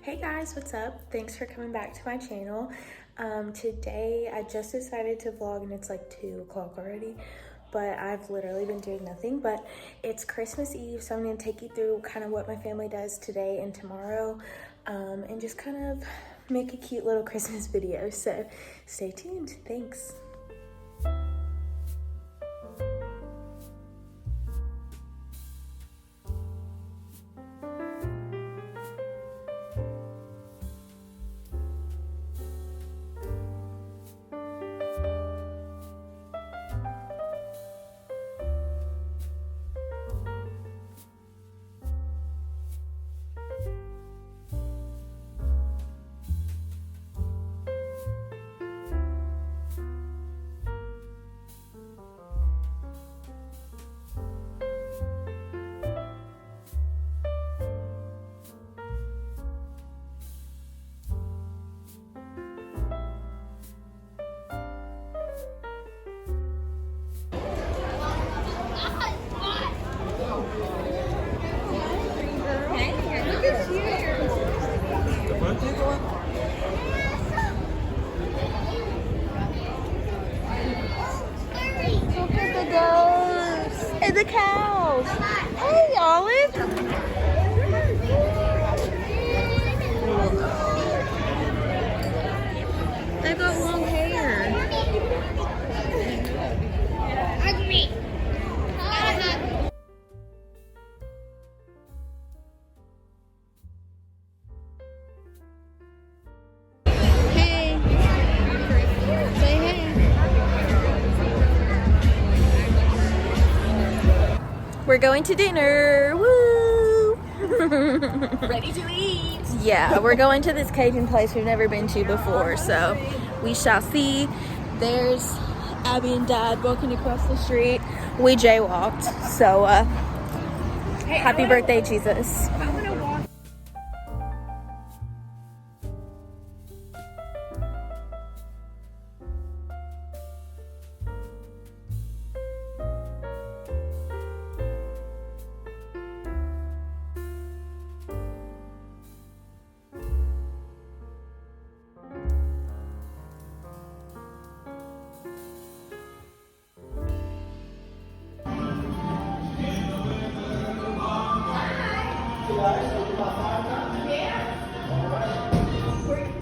Hey guys, what's up? Thanks for coming back to my channel. Today I just decided to vlog and it's like 2 o'clock already, but I've literally been doing nothing. But it's Christmas Eve, so I'm gonna take you through kind of what my family does today and tomorrow, and just kind of make a cute little Christmas video. So stay tuned. Thanks. And the cows. Hey, Olive. They got long hair. Hug me. Hey. Say hey. We're going to dinner. Woo! Ready to eat. Yeah, we're going to this Cajun place we've never been to before, so we shall see. There's Abby and Dad walking across the street. We jaywalked, so happy birthday, Jesus.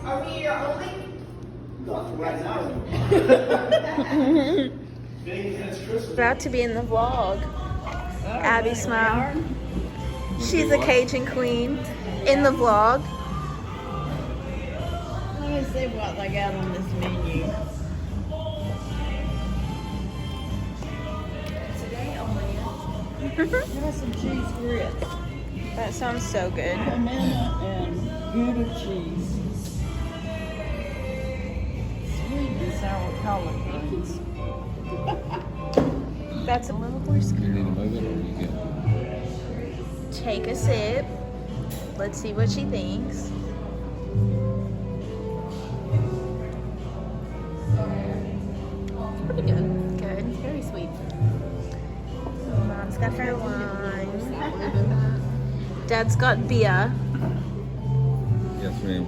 Are we your only? About to be in the vlog. Abby smile. She's a Cajun queen in the vlog. Let me see what they got on this menu. Today only. Got some cheese grits. That sounds so good. Pimento and Gouda cheese. Sweet and sour collard greens. That's a little more You need to move it or you get Take a sip. Let's see what she thinks. It's pretty good. Good. Very sweet. Mom's got her wine. Dad's got beer. Yes, ma'am.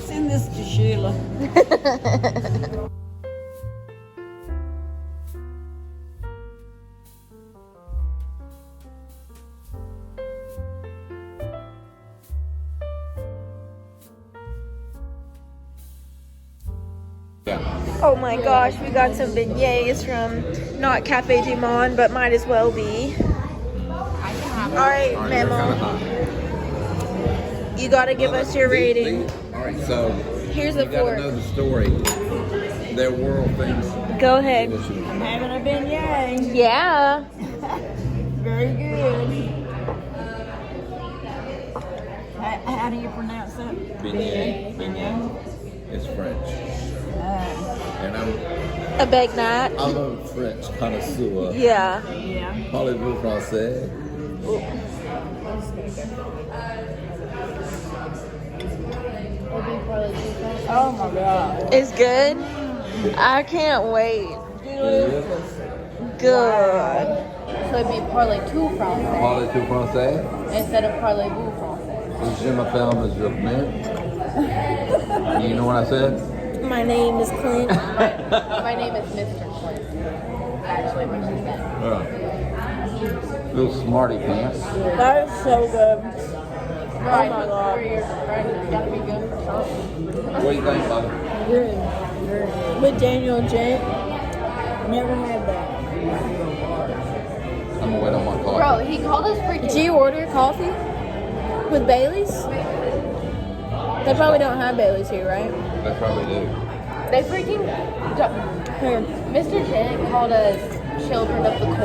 Send this to Sheila. Yeah. Oh my gosh, we got some beignets from not Cafe du Monde, but might as well be. Alright, They're kinda Memo. hot. You gotta give us your rating. Alright, so Here's you a fork. gotta know the story. Their world things. Go ahead. I'm having a beignet. Yeah. Very good. How do you pronounce that? Beignet. Beignet. It's French. And A baguette. I'm a French connoisseur. Yeah. Yeah. Parlez-vous français? Oh my God. It's good. I can't wait. Good. So it'd be parlez-vous français Parlez-vous français? instead of parlez-vous français. Jim film is your mint. You know what I said? My name is Clint. My name is Mr. Clint. Actually, what she said. Little smarty pants. That is so good. Right, my God. Right, gotta be good for something. What do you think, buddy? Good. With Daniel Gent. Never had that. I'm gonna wait on my coffee. Bro, he called us freaking. Did you order coffee? With Bailey's? They probably don't have Bailey's here, right? They probably do. They freaking. Here. Mr. Jen called us children of the corn.